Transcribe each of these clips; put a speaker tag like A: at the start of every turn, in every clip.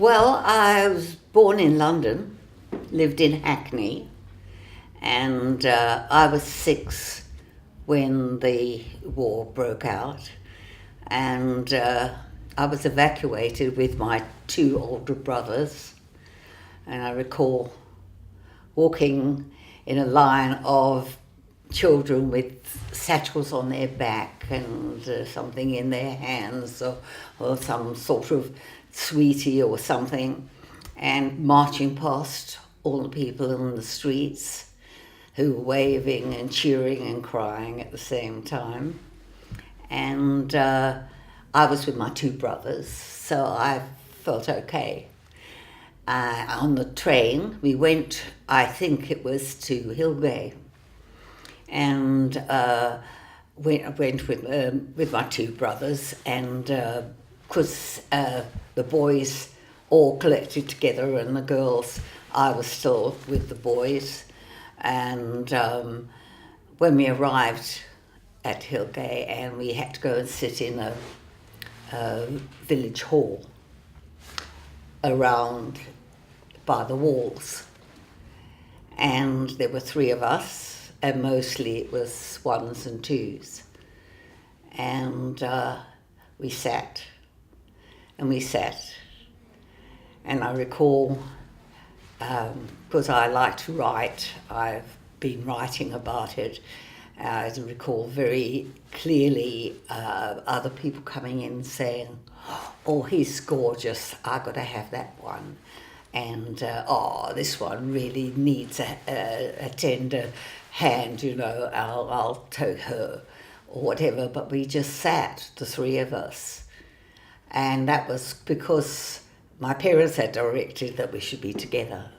A: Well, I was born in London, lived in Hackney, and I was 6 when the war broke out, and I was evacuated with my 2 older brothers, and I recall walking in a line of children with satchels on their back and something in their hands, or some sort of sweetie or something, and marching past all the people in the streets who were waving and cheering and crying at the same time. And I was with my 2 brothers, so I felt okay. On the train, we went, I think it was to Hillgay, and went with my 2 brothers, and because the boys all collected together and the girls, I was still with the boys. And when we arrived at Hillgay, and we had to go and sit in a village hall around by the walls, and there were 3 of us, and mostly it was 1s and 2s, and we sat, and I recall, because I like to write, I've been writing about it. I recall very clearly other people coming in saying, "Oh, he's gorgeous, I've got to have that one." And, "Oh, this one really needs a tender hand, I'll take her," or whatever. But we just sat, the 3 of us. And that was because my parents had directed that we should be together.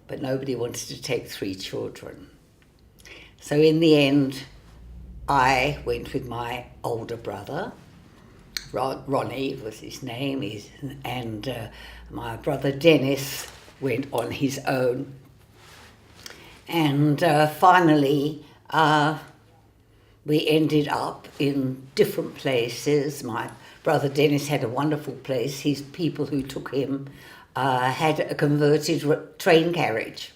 A: But nobody wanted to take 3 children. So in the end, I went with my older brother, Ronnie was his name, and my brother Dennis went on his own. And finally, we ended up in different places. My brother Dennis had a wonderful place. His people who took him had a converted train carriage,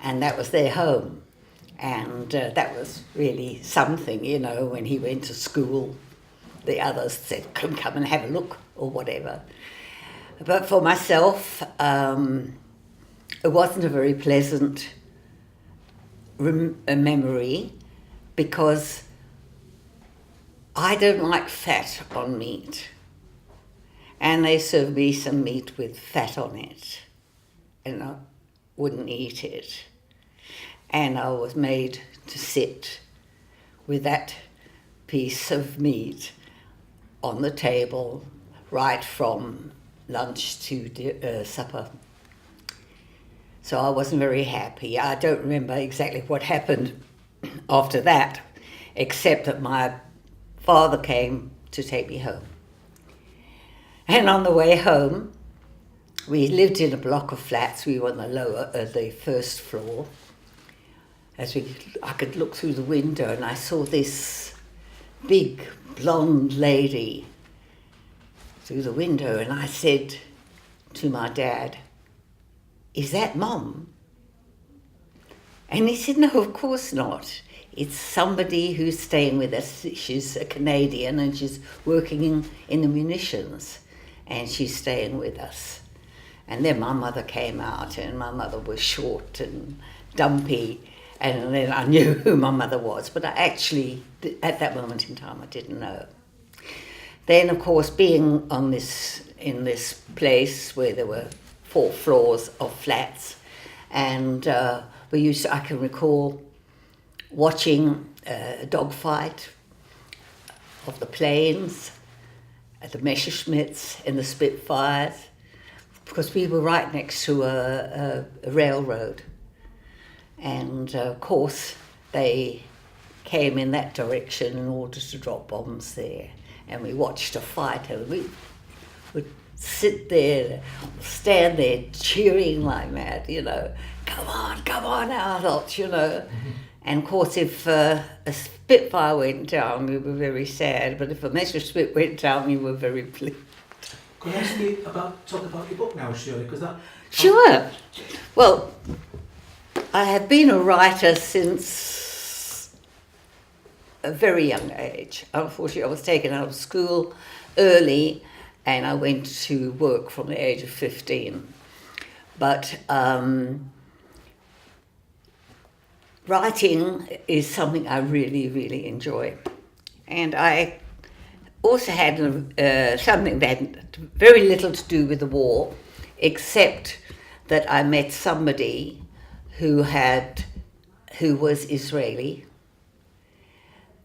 A: and that was their home. And that was really something, when he went to school. The others said, come and have a look, or whatever. But for myself, it wasn't a very pleasant memory, because I don't like fat on meat. And they served me some meat with fat on it, and I wouldn't eat it. And I was made to sit with that piece of meat on the table right from lunch to supper. So I wasn't very happy. I don't remember exactly what happened after that, except that my father came to take me home. And on the way home, we lived in a block of flats. We were on the first floor. I could look through the window, and I saw this big blonde lady through the window, and I said to my dad, "Is that Mum?" And he said, "No, of course not. It's somebody who's staying with us. She's a Canadian, and she's working in the munitions, and she's staying with us." And then my mother came out, and my mother was short and dumpy, and then I knew who my mother was, but I actually, at that moment in time, I didn't know. Then, of course, being in this place where there were 4 floors of flats, and I can recall watching a dogfight of the planes, at the Messerschmitts and the Spitfires, because we were right next to a railroad. And of course, they came in that direction in order to drop bombs there. And we watched a fight, and we would stand there cheering like mad, "Come on, adults," And of course, if a Spitfire went down, we were very sad. But if a Messerschmitt went down, we were very pleased.
B: Could I ask you talk about your book now, Shirley? Because that...
A: Sure. Well, I have been a writer since a very young age. Unfortunately, I was taken out of school early and I went to work from the age of 15. But writing is something I really, really enjoy. And I also had something that had very little to do with the war, except that I met somebody who was Israeli,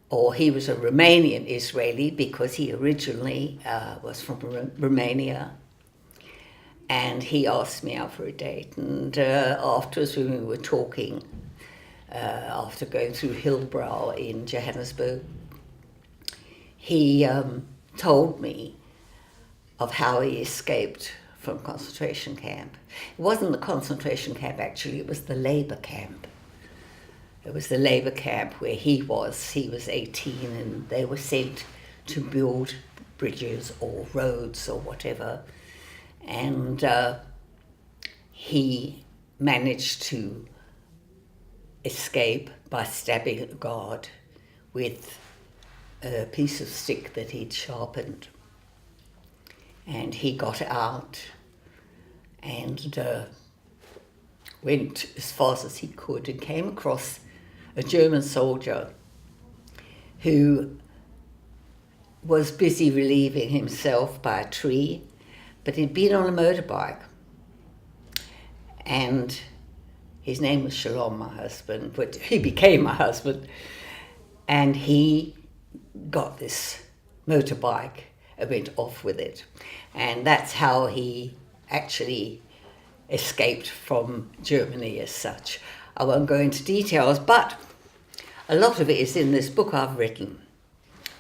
A: or he was a Romanian Israeli because he originally was from Romania. And he asked me out for a date, and afterwards when we were talking, after going through Hillbrow in Johannesburg, he told me of how he escaped from concentration camp. It wasn't the concentration camp, actually, it was the labor camp. It was the labor camp where he was. He was 18 and they were sent to build bridges or roads or whatever. And he managed to escape by stabbing a guard with a piece of stick that he'd sharpened. And he got out and went as fast as he could and came across a German soldier who was busy relieving himself by a tree, but he'd been on a motorbike. And his name was Shalom, my husband, but he became my husband. And he got this motorbike and went off with it. And that's how he actually escaped from Germany as such. I won't go into details, but a lot of it is in this book I've written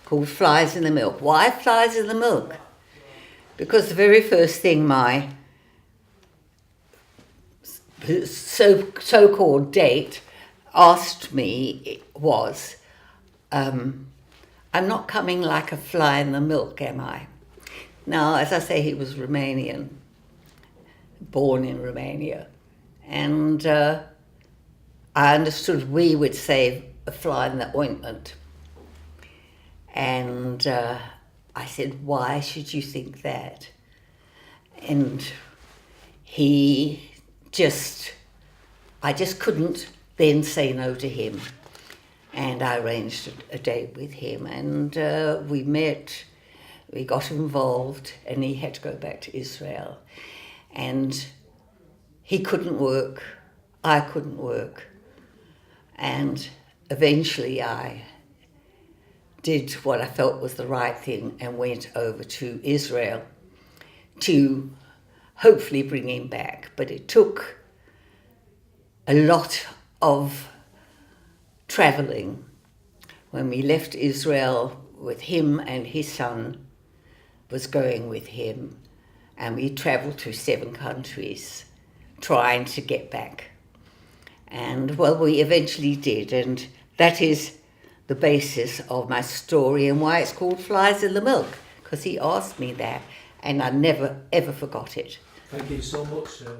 A: called Flies in the Milk. Why flies in the milk? Because the very first thing my so-called date asked me was, I'm not coming like a fly in the milk, am I? Now, as I say, he was Romanian, born in Romania. And I understood we would say a fly in the ointment. And I said, why should you think that? And I just couldn't then say no to him. And I arranged a date with him, and we met, we got involved, and he had to go back to Israel. And he couldn't work, I couldn't work. And eventually I did what I felt was the right thing and went over to Israel to hopefully bring him back. But it took a lot of traveling. When we left Israel with him, and his son was going with him, and we traveled to 7 countries trying to get back. And well, we eventually did, and that is the basis of my story and why it's called Flies in the Milk, because he asked me that and I never ever forgot it.
B: Thank you so much, sir.